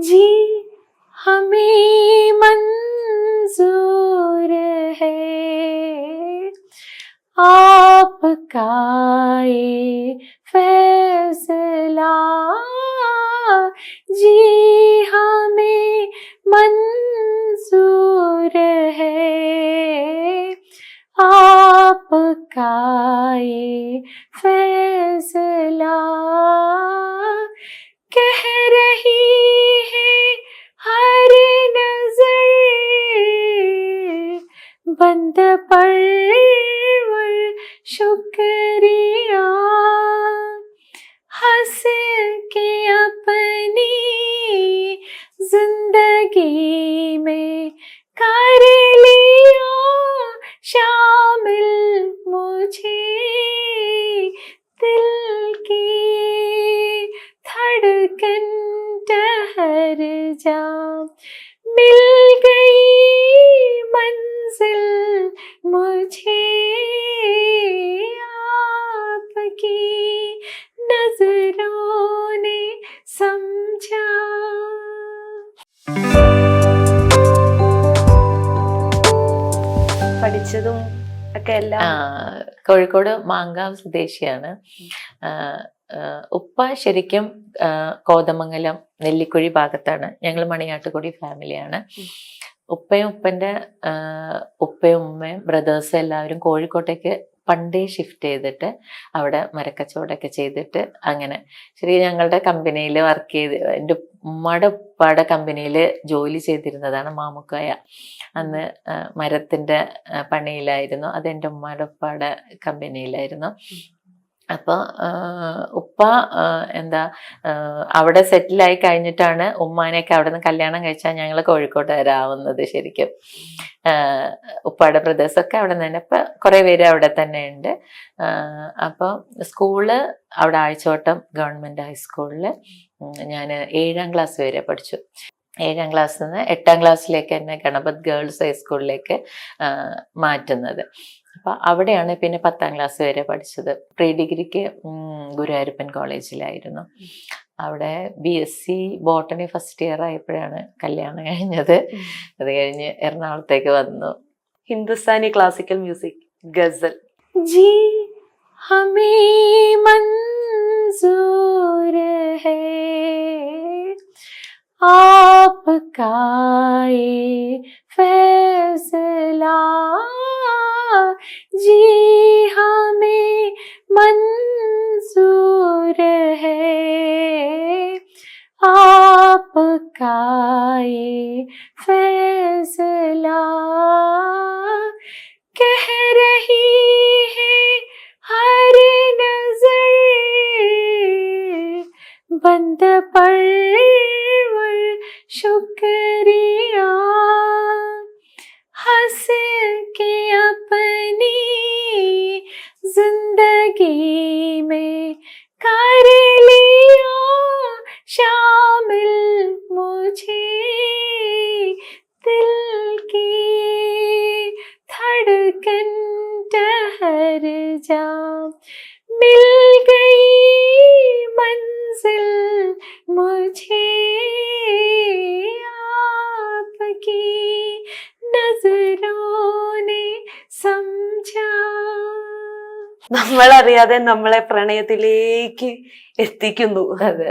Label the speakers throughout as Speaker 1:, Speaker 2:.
Speaker 1: जी हमें मंजूर है आपका ये फैसला, जी हमें मंजूर है आपका ये फैसला। कह रही है हर नजर बंद पर शुक्रिया, हंस के अपनी जिंदगी में कर लिया शामिल मुझे, दिल की धड़कन ठहर जा, मिल गई मंजिल मुझे आपकी नजरों ने समझा।
Speaker 2: പഠിച്ചതും ഒക്കെ എല്ലാം
Speaker 3: കോഴിക്കോട് മാങ്കാവ് സ്വദേശിയാണ്. ഉപ്പ ശരിക്കും കോതമംഗലം നെല്ലിക്കുഴി ഭാഗത്താണ്. ഞങ്ങൾ മണിയാട്ടുകുടി ഫാമിലിയാണ്. ഉപ്പയും ഉപ്പയും ഉമ്മയും ബ്രദേഴ്സും എല്ലാവരും കോഴിക്കോട്ടേക്ക് പണ്ടേ ഷിഫ്റ്റ് ചെയ്തിട്ട് അവിടെ മരക്കച്ചവടമൊക്കെ ചെയ്തിട്ട് അങ്ങനെ ശരി ഞങ്ങളുടെ കമ്പനിയിൽ വർക്ക് ചെയ്ത് എൻ്റെ ഉമ്മയുടെ ഉപ്പയുടെ കമ്പനിയിൽ ജോലി ചെയ്തിരുന്നതാണ് മാമുക്കായ. അന്ന് മരത്തിൻ്റെ പണിയിലായിരുന്നു. അത് എൻ്റെ ഉമ്മയുടെ ഉപ്പയുടെ കമ്പനിയിലായിരുന്നു. അപ്പോൾ ഉപ്പ അവിടെ സെറ്റിലായി കഴിഞ്ഞിട്ടാണ് ഉമ്മാനെയൊക്കെ അവിടെ നിന്ന് കല്യാണം കഴിച്ചാൽ ഞങ്ങൾ കോഴിക്കോട്ടുകാരാവുന്നത്. ശരിക്കും ഉപ്പയുടെ ബ്രദേഴ്സൊക്കെ അവിടെ നിന്ന് തന്നെ ഇപ്പം കുറേ പേര് അവിടെ തന്നെ ഉണ്ട്. അപ്പോൾ സ്കൂള് അവിടെ ആഴ്ചവട്ടം ഗവൺമെൻറ് ഹൈസ്കൂളിൽ ഞാൻ 7ാം ക്ലാസ് വരെ പഠിച്ചു. 7ാം ക്ലാസ്സിൽ നിന്ന് 8ാം ക്ലാസ്സിലേക്ക് എന്നെ ഗണപത് ഗേൾസ് ഹൈസ്കൂളിലേക്ക് മാറ്റുന്നത്. അപ്പം അവിടെയാണ് പിന്നെ 10ാം ക്ലാസ് വരെ പഠിച്ചത്. പ്രീ ഡിഗ്രിക്ക് ഗുരുവായൂരപ്പൻ കോളേജിലായിരുന്നു. അവിടെ BSc ബോട്ടണി ഫസ്റ്റ് ഇയർ ആയപ്പോഴാണ് കല്യാണം കഴിഞ്ഞത്. അത് കഴിഞ്ഞ് എറണാകുളത്തേക്ക് വന്നു.
Speaker 2: ഹിന്ദുസ്ഥാനി ക്ലാസിക്കൽ മ്യൂസിക് ഗസൽ.
Speaker 1: जी हमें मंजूर है आपका ये फैसला, जी हमें मंजूर है आपका ये फैसला। कह रही है हर नजर बंद पर शुक्रिया, हंस के अपनी जिंदगी में कर लिया शामिल मुझे, दिल की धड़कन ठहर जा, मिल गई मंजिल मुझे आपकी नजरों ने समझा.
Speaker 2: നമ്മളറിയാതെ നമ്മളെ പ്രണയത്തിലേക്ക് എത്തിക്കുന്നു.
Speaker 3: അതെ,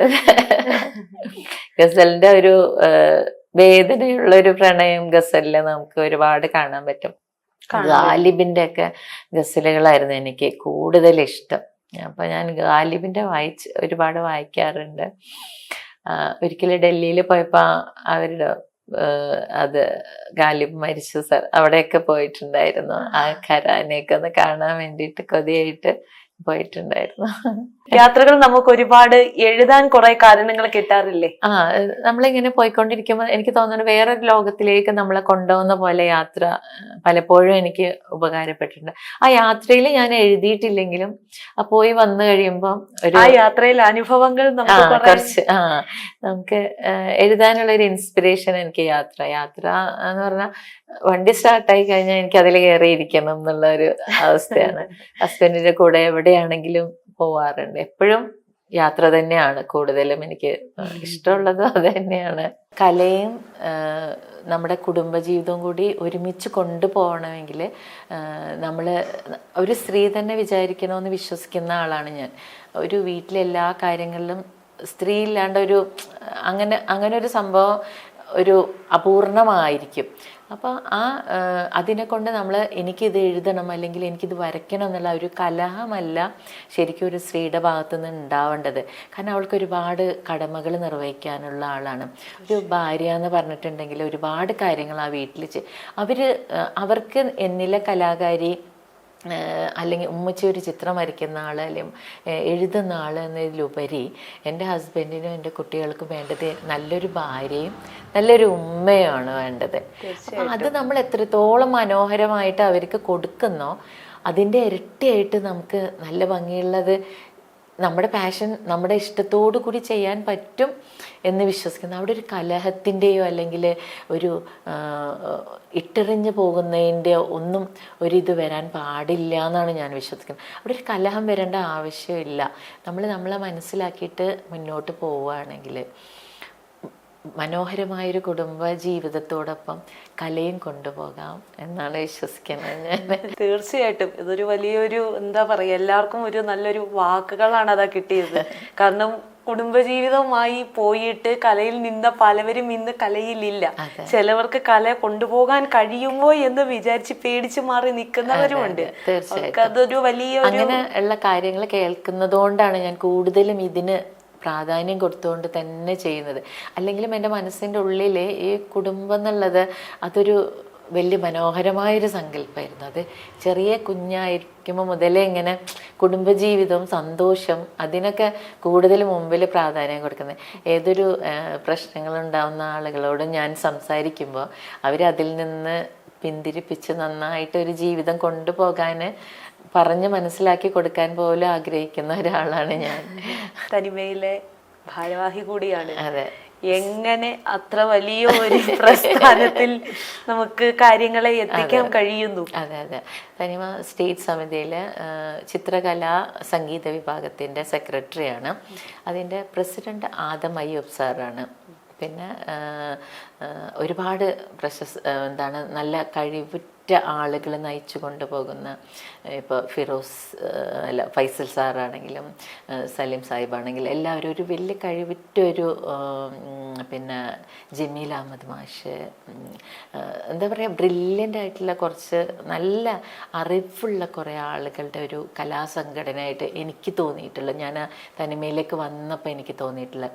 Speaker 3: ഗസലിന്റെ ഒരു വേദനയുള്ള ഒരു പ്രണയം ഗസലില് നമുക്ക് ഒരുപാട് കാണാൻ പറ്റും. ഗാലിബിന്റെ ഒക്കെ ഗസലുകളായിരുന്നു എനിക്ക് കൂടുതൽ ഇഷ്ടം. അപ്പൊ ഞാൻ ഗാലിബിന്റെ ഒരുപാട് വായിക്കാറുണ്ട്. ഒരിക്കലും ഡൽഹിയിൽ പോയപ്പോ അവരുടെ അത് ഗാലിബ് മരിച്ചു അവിടെയൊക്കെ പോയിട്ടുണ്ടായിരുന്നു. ആ ഖരാനെയൊക്കെ ഒന്ന് കാണാൻ വേണ്ടിയിട്ട് കൊതിയായിട്ട് പോയിട്ടുണ്ടായിരുന്നു.
Speaker 2: യാത്രകൾ നമുക്ക് ഒരുപാട് എഴുതാൻ കുറെ കാരണങ്ങൾ കിട്ടാറില്ലേ?
Speaker 3: നമ്മളിങ്ങനെ പോയിക്കൊണ്ടിരിക്കുമ്പോൾ എനിക്ക് തോന്നുന്നു വേറൊരു ലോകത്തിലേക്ക് നമ്മളെ കൊണ്ടുപോകുന്ന പോലെ യാത്ര പലപ്പോഴും എനിക്ക് ഉപകാരപ്പെട്ടിട്ടുണ്ട്. ആ യാത്രയിൽ ഞാൻ എഴുതിയിട്ടില്ലെങ്കിലും പോയി വന്നു കഴിയുമ്പോൾ ഒരു
Speaker 2: യാത്രയിലെ അനുഭവങ്ങൾ
Speaker 3: കുറച്ച് നമുക്ക് എഴുതാനുള്ള ഒരു ഇൻസ്പിറേഷൻ എനിക്ക് യാത്ര എന്ന് പറഞ്ഞാൽ വണ്ടി സ്റ്റാർട്ടായി കഴിഞ്ഞാൽ എനിക്ക് അതിൽ കയറിയിരിക്കണം എന്നുള്ള ഒരു അവസ്ഥയാണ്. ഹസ്ബൻഡിന്റെ കൂടെ എവിടെയാണെങ്കിലും പോവാറുണ്ട്. എപ്പോഴും യാത്ര തന്നെയാണ് കൂടുതലും എനിക്ക് ഇഷ്ടമുള്ളതും അത് തന്നെയാണ്. കലയും നമ്മുടെ കുടുംബജീവിതവും കൂടി ഒരുമിച്ച് കൊണ്ടുപോകണമെങ്കിൽ നമ്മൾ ഒരു സ്ത്രീ തന്നെ വിചാരിക്കണമെന്ന് വിശ്വസിക്കുന്ന ആളാണ് ഞാൻ. ഒരു വീട്ടിലെ എല്ലാ കാര്യങ്ങളിലും സ്ത്രീ ഇല്ലാണ്ട് അങ്ങനെ ഒരു സംഭവം ഒരു അപൂർണമായിരിക്കും. അപ്പോൾ അതിനെ കൊണ്ട് നമ്മൾ എനിക്കിത് എഴുതണം അല്ലെങ്കിൽ എനിക്കിത് വരയ്ക്കണം എന്നുള്ള ഒരു കലഹമല്ല ശരിക്കും ഒരു സ്ത്രീയുടെ ഭാഗത്തു നിന്ന് ഉണ്ടാവേണ്ടത്. കാരണം അവൾക്ക് ഒരുപാട് കടമകൾ നിർവഹിക്കാനുള്ള ആളാണ്. ഒരു ഭാര്യ എന്ന് പറഞ്ഞിട്ടുണ്ടെങ്കിൽ ഒരുപാട് കാര്യങ്ങൾ ആ വീട്ടിൽ അവർക്ക് എന്നിലെ കലാകാരി അല്ലെങ്കിൽ ഉമ്മച്ചി ഒരു ചിത്രം വരയ്ക്കുന്ന ആൾ അല്ലെങ്കിൽ എഴുതുന്ന ആൾ എന്നതിലുപരി എൻ്റെ ഹസ്ബൻഡിനും എൻ്റെ കുട്ടികൾക്കും വേണ്ടത് നല്ലൊരു ഭാര്യയും നല്ലൊരു ഉമ്മയാണ് വേണ്ടത്. അപ്പം അത് നമ്മൾ എത്രത്തോളം മനോഹരമായിട്ട് അവർക്ക് കൊടുക്കുന്നോ അതിൻ്റെ ഇരട്ടിയായിട്ട് നമുക്ക് നല്ല ഭംഗിയുള്ളത് നമ്മുടെ പാഷൻ നമ്മുടെ ഇഷ്ടത്തോടു കൂടി ചെയ്യാൻ പറ്റും എന്ന് വിശ്വസിക്കുന്നു. അവിടെ ഒരു കലഹത്തിൻ്റെയോ അല്ലെങ്കിൽ ഒരു ഇട്ടെറിഞ്ഞ് പോകുന്നതിൻ്റെയോ ഒന്നും ഒരിത് വരാൻ പാടില്ല എന്നാണ് ഞാൻ വിശ്വസിക്കുന്നത്. അവിടെ ഒരു കലഹം വരേണ്ട ആവശ്യമില്ല. നമ്മളെ മനസ്സിലാക്കിയിട്ട് മുന്നോട്ട് പോവുകയാണെങ്കിൽ മനോഹരമായൊരു കുടുംബ ജീവിതത്തോടൊപ്പം കലയും കൊണ്ടുപോകാം എന്നാണ് വിശ്വസിക്കുന്നത് ഞാൻ.
Speaker 2: തീർച്ചയായിട്ടും ഇതൊരു വലിയൊരു എന്താ പറയുക, എല്ലാവർക്കും ഒരു നല്ലൊരു വാക്കുകളാണ് അതാ കിട്ടിയത്. കാരണം കുടുംബജീവിതവുമായി പോയിട്ട് കലയിൽ നിന്ന പലവരും ഇന്ന് കലയിലില്ല. ചിലവർക്ക് കല കൊണ്ടുപോകാൻ കഴിയുമോ എന്ന് വിചാരിച്ച് പേടിച്ചു മാറി നിൽക്കുന്നവരുമുണ്ട്. അതൊരു വലിയ
Speaker 3: അങ്ങനെ ഉള്ള കാര്യങ്ങൾ കേൾക്കുന്നതുകൊണ്ടാണ് ഞാൻ കൂടുതലും ഇതിന് പ്രാധാന്യം കൊടുത്തുകൊണ്ട് തന്നെ ചെയ്യുന്നത്. അല്ലെങ്കിലും എൻ്റെ മനസ്സിൻ്റെ ഉള്ളിൽ ഈ കുടുംബം എന്നുള്ളത് അതൊരു വലിയ മനോഹരമായൊരു സങ്കല്പമായിരുന്നു. അത് ചെറിയ കുഞ്ഞായിരിക്കുമ്പോൾ മുതലേ ഇങ്ങനെ കുടുംബജീവിതവും സന്തോഷം അതിനൊക്കെ കൂടുതൽ മുമ്പിൽ പ്രാധാന്യം കൊടുക്കുന്നത്. ഏതൊരു പ്രശ്നങ്ങളുണ്ടാവുന്ന ആളുകളോട് ഞാൻ സംസാരിക്കുമ്പോൾ അവരതിൽ നിന്ന് പിന്തിരിപ്പിച്ച് നന്നായിട്ടൊരു ജീവിതം കൊണ്ടുപോകാൻ പറഞ്ഞ് മനസ്സിലാക്കി കൊടുക്കാൻ പോലും ആഗ്രഹിക്കുന്ന ഒരാളാണ് ഞാൻ.
Speaker 2: തനിമയിലെ ഭാരവാഹി കൂടിയാണ്.
Speaker 3: അതെ.
Speaker 2: എങ്ങനെ അത്ര വലിയ ഒരു പ്രസ്ഥാനത്തിൽ നമുക്ക് കാര്യങ്ങളെ എത്തിക്കാൻ കഴിയുന്നു?
Speaker 3: അതെ. തനിമ സ്റ്റേറ്റ് സമിതിയിൽ ചിത്രകലാ സംഗീത വിഭാഗത്തിൻ്റെ സെക്രട്ടറിയാണ്. അതിൻ്റെ പ്രസിഡന്റ് ആദം അയ്യൂബ് സാറാണ്. പിന്നെ ഒരുപാട് നല്ല കഴിവുറ്റ ആളുകൾ നയിച്ചു കൊണ്ടുപോകുന്ന ഇപ്പോൾ ഫൈസൽ സാറാണെങ്കിലും സലീം സാഹിബാണെങ്കിലും എല്ലാവരും ഒരു വലിയ കഴിവുറ്റൊരു പിന്നെ ജമീൽ അഹമ്മദ് മാഷ് എന്താ പറയുക ബ്രില്യൻ്റ് ആയിട്ടുള്ള കുറച്ച് നല്ല അറിവുള്ള കുറേ ആളുകളുടെ ഒരു കലാസംഘടനയായിട്ട് എനിക്ക് തോന്നിയിട്ടുള്ള ഞാൻ തനിമയിലേക്ക് വന്നപ്പോൾ എനിക്ക് തോന്നിയിട്ടുള്ള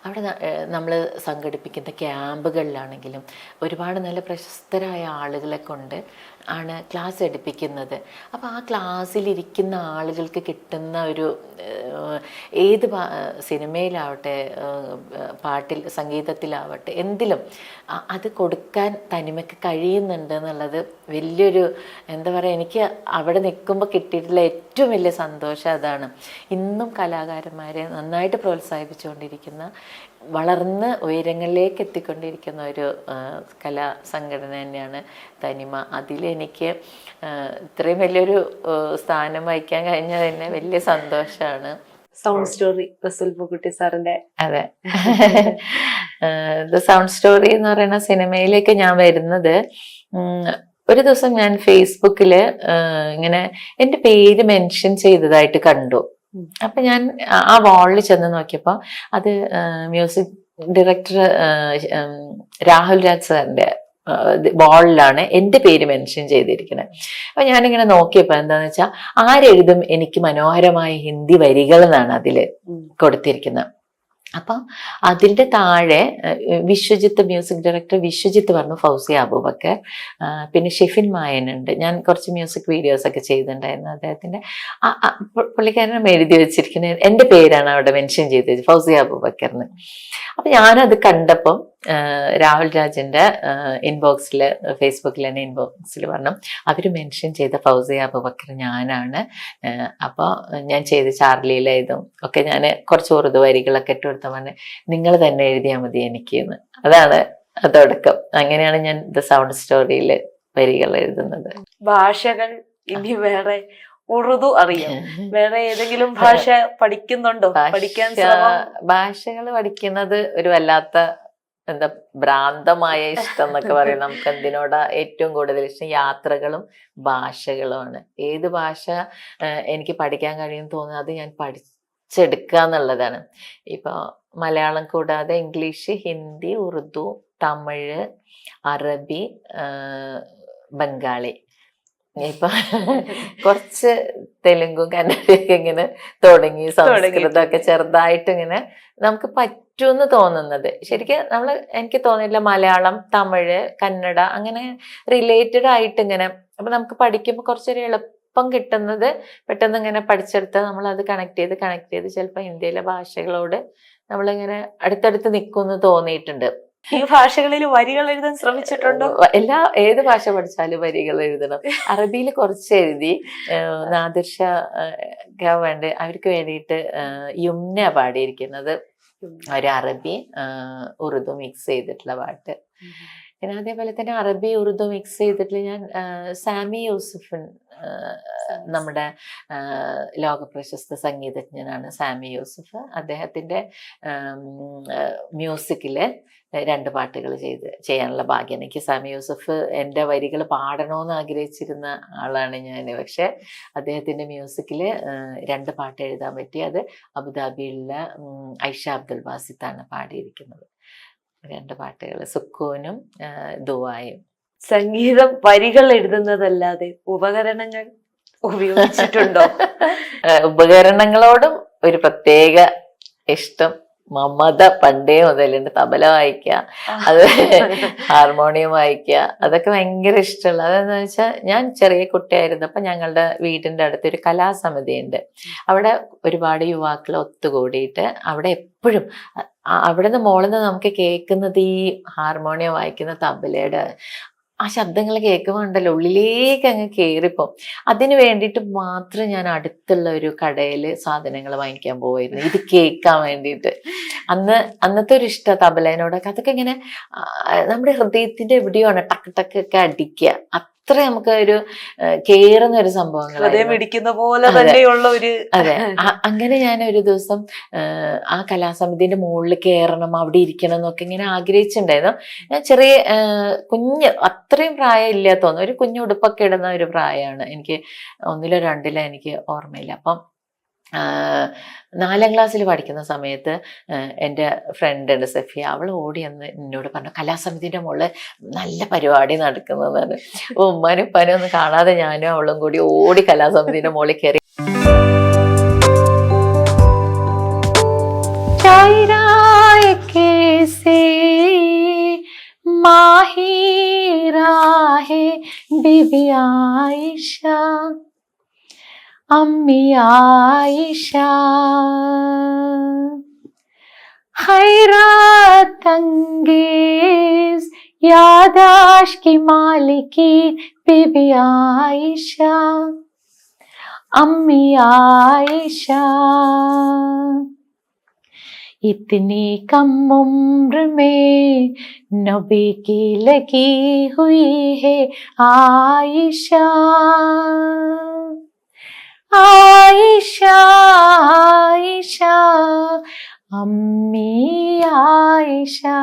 Speaker 3: അവിടെ നമ്മൾ സംഘടിപ്പിക്കുന്ന ക്യാമ്പുകളിലാണെങ്കിലും ഒരുപാട് നല്ല പ്രശസ്തരായ ആളുകളെ കൊണ്ട് ആണ് ക്ലാസ് എടുപ്പിക്കുന്നത്. അപ്പോൾ ആ ക്ലാസ്സിലിരിക്കുന്ന ആളുകൾക്ക് കിട്ടുന്ന ഒരു ഏത് സിനിമയിലാവട്ടെ പാട്ടിൽ സംഗീതത്തിലാവട്ടെ എന്തിലും അത് കൊടുക്കാൻ തനിമയ്ക്ക് കഴിയുന്നുണ്ട് എന്നുള്ളത് വലിയൊരു എന്താ പറയുക, എനിക്ക് അവിടെ നിൽക്കുമ്പോൾ കിട്ടിയിട്ടുള്ള ഏറ്റവും വലിയ സന്തോഷം അതാണ്. ഇന്നും കലാകാരന്മാരെ നന്നായിട്ട് പ്രോത്സാഹിപ്പിച്ചുകൊണ്ടിരിക്കുന്ന വളർന്ന് ഉയരങ്ങളിലേക്ക് എത്തിക്കൊണ്ടിരിക്കുന്ന ഒരു കലാ സംഘടന തന്നെയാണ് തനിമ. അതിലെനിക്ക് ഇത്രയും വലിയൊരു സ്ഥാനം വഹിക്കാൻ കഴിഞ്ഞത് തന്നെ വലിയ സന്തോഷമാണ്.
Speaker 2: സൗണ്ട് സ്റ്റോറി റസൂൽ പൂക്കുട്ടി സാറിന്റെ.
Speaker 3: അതെ. ദ സൗണ്ട് സ്റ്റോറി എന്ന് പറയുന്ന സിനിമയിലേക്ക് ഞാൻ വരുന്നത് ഒരു ദിവസം ഞാൻ ഫേസ്ബുക്കില് ഇങ്ങനെ എൻ്റെ പേര് മെൻഷൻ ചെയ്തതായിട്ട് കണ്ടു. അപ്പൊ ഞാൻ ആ വാളിൽ ചെന്ന് നോക്കിയപ്പോ അത് മ്യൂസിക് ഡയറക്ടർ രാഹുൽ രാജ് സാറിന്റെ വാളിലാണ് എൻ്റെ പേര് മെൻഷൻ ചെയ്തിരിക്കുന്നത്. അപ്പൊ ഞാനിങ്ങനെ നോക്കിയപ്പോ എന്താന്ന് വെച്ചാൽ ആരെഴുതും എനിക്ക് മനോഹരമായ ഹിന്ദി വരികൾ എന്നാണ് അതില് കൊടുത്തിരിക്കുന്നത്. അപ്പം അതിൻ്റെ താഴെ വിശ്വജിത്ത് മ്യൂസിക് ഡയറക്ടർ വിശ്വജിത്ത് പറഞ്ഞു, ഫൗസിയ അബൂബക്കർ, പിന്നെ ഷെഫിൻ മായനുണ്ട്. ഞാൻ കുറച്ച് മ്യൂസിക് വീഡിയോസ് ഒക്കെ ചെയ്തിട്ടുണ്ടായിരുന്നു അദ്ദേഹത്തിൻ്റെ. പുള്ളിക്കാരനും എഴുതി വെച്ചിരിക്കുന്നത് എൻ്റെ പേരാണ് അവിടെ മെൻഷൻ ചെയ്തത്, ഫൗസിയ അബൂബക്കറിന്. അപ്പം ഞാനത് കണ്ടപ്പം രാഹുൽ രാജിൻ്റെ ഇൻബോക്സിൽ ഫേസ്ബുക്കിൽ തന്നെ ഇൻബോക്സിൽ പറഞ്ഞു അവർ മെൻഷൻ ചെയ്ത ഫൗസിയ അബൂബക്കർ ഞാനാണ്. അപ്പോൾ ഞാൻ ചെയ്ത് ചാർലിയിലെ ഇതും ഒക്കെ ഞാൻ കുറച്ച് ഉറുദു വരികളൊക്കെ ഇട്ട് കൊടുത്ത പറഞ്ഞ് നിങ്ങൾ തന്നെ എഴുതിയാൽ മതി എനിക്ക് എന്ന്. അതാണ് തുടക്കം. അങ്ങനെയാണ് ഞാൻ ദ സൗണ്ട് സ്റ്റോറിയിൽ വരികൾ എഴുതുന്നത്.
Speaker 2: ഭാഷകൾ ഇനി വേറെ ഉറുദു അറിയാം. വേറെ ഏതെങ്കിലും ഭാഷ പഠിക്കുന്നുണ്ടോ? പഠിക്കാൻ
Speaker 3: ഭാഷകൾ പഠിക്കുന്നത് ഒരു വല്ലാത്ത എന്താ ഭ്രാന്തമായ ഇഷ്ടം എന്നൊക്കെ പറയും. നമുക്ക് എന്തിനോടാ ഏറ്റവും കൂടുതൽ ഇഷ്ടം? യാത്രകളും ഭാഷകളുമാണ്. ഏത് ഭാഷ എനിക്ക് പഠിക്കാൻ കഴിയും തോന്നുന്നത് അത് ഞാൻ പഠിച്ചെടുക്കുക എന്നുള്ളതാണ്. ഇപ്പൊ മലയാളം കൂടാതെ ഇംഗ്ലീഷ്, ഹിന്ദി, ഉറുദു, തമിഴ്, അറബി, ബംഗാളി, ഇപ്പൊ കുറച്ച് തെലുങ്കും കന്നഡയൊക്കെ ഇങ്ങനെ തുടങ്ങി, സംസ്കൃതമൊക്കെ ചെറുതായിട്ട് ഇങ്ങനെ നമുക്ക് പറ്റൂന്ന് തോന്നുന്നത്. ശരിക്കും എനിക്ക് തോന്നിയില്ല മലയാളം, തമിഴ്, കന്നഡ അങ്ങനെ റിലേറ്റഡ് ആയിട്ട് ഇങ്ങനെ. അപ്പൊ നമുക്ക് പഠിക്കുമ്പോൾ കുറച്ചൊരു എളുപ്പം കിട്ടുന്നത് പെട്ടെന്ന് ഇങ്ങനെ പഠിച്ചെടുത്താൽ നമ്മൾ അത് കണക്ട് ചെയ്ത് ചിലപ്പോൾ ഇന്ത്യയിലെ ഭാഷകളോട് നമ്മളിങ്ങനെ അടുത്തടുത്ത് നിൽക്കുമെന്ന് തോന്നിയിട്ടുണ്ട്.
Speaker 2: ഈ ഭാഷകളിൽ വരികൾ എഴുതാൻ ശ്രമിച്ചിട്ടുണ്ടോ?
Speaker 3: ഏത് ഭാഷ പഠിച്ചാലും വരികൾ എഴുതണം. അറബിയിൽ കുറച്ച് എഴുതി. നാദിർ ഷാ വേണ്ടി അവർക്ക് വേണ്ടിയിട്ട് യുംന പാടിയിരിക്കുന്നത് ഒരു അറബി ഉറുദു മിക്സ് ചെയ്തിട്ടുള്ള പാട്ട്. പിന്നെ അതേപോലെ തന്നെ അറബി ഉറുദു മിക്സ് ചെയ്തിട്ട് ഞാൻ സാമി യൂസുഫ്, നമ്മുടെ ലോകപ്രശസ്ത സംഗീതജ്ഞനാണ് സാമി യൂസുഫ്. അദ്ദേഹത്തിന്റെ മ്യൂസിക്കില് 2 പാട്ടുകൾ ചെയ്യാനുള്ള ഭാഗ്യം എനിക്ക്. സാമി യൂസുഫ് എൻ്റെ വരികൾ പാടണമെന്ന് ആഗ്രഹിച്ചിരുന്ന ആളാണ് ഞാൻ. പക്ഷെ അദ്ദേഹത്തിന്റെ മ്യൂസിക്കില് 2 പാട്ട് എഴുതാൻ പറ്റി. അത് അബുദാബിയിലുള്ള ഐഷ അബ്ദുൽ ബാസിത്താണ് പാടിയിരിക്കുന്നത്. 2 പാട്ടുകൾ, സുക്കൂനും ദുആയും.
Speaker 2: സംഗീതം വരികൾ എഴുതുന്നതല്ലാതെ ഉപകരണങ്ങൾ ഉപയോഗിച്ചിട്ടുണ്ടോ?
Speaker 3: ഉപകരണങ്ങളോടും ഒരു പ്രത്യേക ഇഷ്ടം, മമത പണ്ടേ മുതലുണ്ട്. തബല വായിക്കുക, അത് ഹാർമോണിയം വായിക്കുക, അതൊക്കെ ഭയങ്കര ഇഷ്ടമുള്ള. അതെന്ന് വെച്ചാൽ ഞാൻ ചെറിയ കുട്ടിയായിരുന്നപ്പോ ഞങ്ങളുടെ വീടിന്റെ അടുത്ത് ഒരു കലാസമിതി ഉണ്ട്. അവിടെ ഒരുപാട് യുവാക്കൾ ഒത്തുകൂടിയിട്ട് അവിടെ എപ്പോഴും അവിടെ നിന്ന് മോളിൽ നിന്ന് നമുക്ക് കേൾക്കുന്നത് ഈ ഹാർമോണിയം വായിക്കുന്ന തബലയുടെ ആ ശബ്ദങ്ങൾ കേൾക്കുമ്പോൾ ഉണ്ടല്ലോ ഉള്ളിലേക്ക് അങ്ങ് കയറിപ്പോ. അതിന് വേണ്ടിയിട്ട് മാത്രം ഞാൻ അടുത്തുള്ള ഒരു കടയിൽ സാധനങ്ങൾ വാങ്ങിക്കാൻ പോവായിരുന്നു, ഇത് കേൾക്കാൻ വേണ്ടിയിട്ട്. അന്നത്തെ ഒരു ഇഷ്ട തബലേനോടൊക്കെ. അതൊക്കെ ഇങ്ങനെ നമ്മുടെ ഹൃദയത്തിന്റെ എവിടെയോ ആണ് ടക്ക് ടക്ക് ഒക്കെ അടിക്കുക. അത്ര നമുക്ക് ഒരു കേറുന്ന ഒരു സംഭവങ്ങൾ
Speaker 2: പോലെ തന്നെയുള്ള ഒരു.
Speaker 3: അതെ, അങ്ങനെ ഞാൻ ഒരു ദിവസം ആ കലാസമിതിന്റെ മുകളിൽ കയറണം, അവിടെ ഇരിക്കണം എന്നൊക്കെ ഇങ്ങനെ ആഗ്രഹിച്ചിട്ടുണ്ടായിരുന്നു. ഞാൻ ചെറിയ കുഞ്ഞ്, അത്രയും പ്രായം ഇല്ല തോന്നുന്നു, ഒരു കുഞ്ഞു ഉടുപ്പൊക്കെ ഇടുന്ന ഒരു പ്രായമാണ്. എനിക്ക് 1-ലോ 2-ലോ എനിക്ക് ഓർമ്മയില്ല. അപ്പം 4ാം ക്ലാസ്സിൽ പഠിക്കുന്ന സമയത്ത് എൻ്റെ ഫ്രണ്ട് ഉണ്ട് സഫിയ, അവൾ ഓടി വന്ന് എന്നോട് പറഞ്ഞു കലാസമിതിൻ്റെ മുകളിൽ നല്ല പരിപാടി നടക്കുന്നതാണ്. അപ്പോൾ ഉമ്മാനും ഉപ്പാനും ഒന്നും കാണാതെ ഞാനും അവളും കൂടി ഓടി കലാസമിതിൻ്റെ മുകളിൽ കയറി. ബിബി ആയിഷ, अम्मी आयशा, हैरत अंगेज यादाश की मालिकी बीबी आयशा, अम्मी आयशा, इतनी कम उम्र में नबी की लगी हुई है आयशा, आयशा आयशा अम्मी आयशा.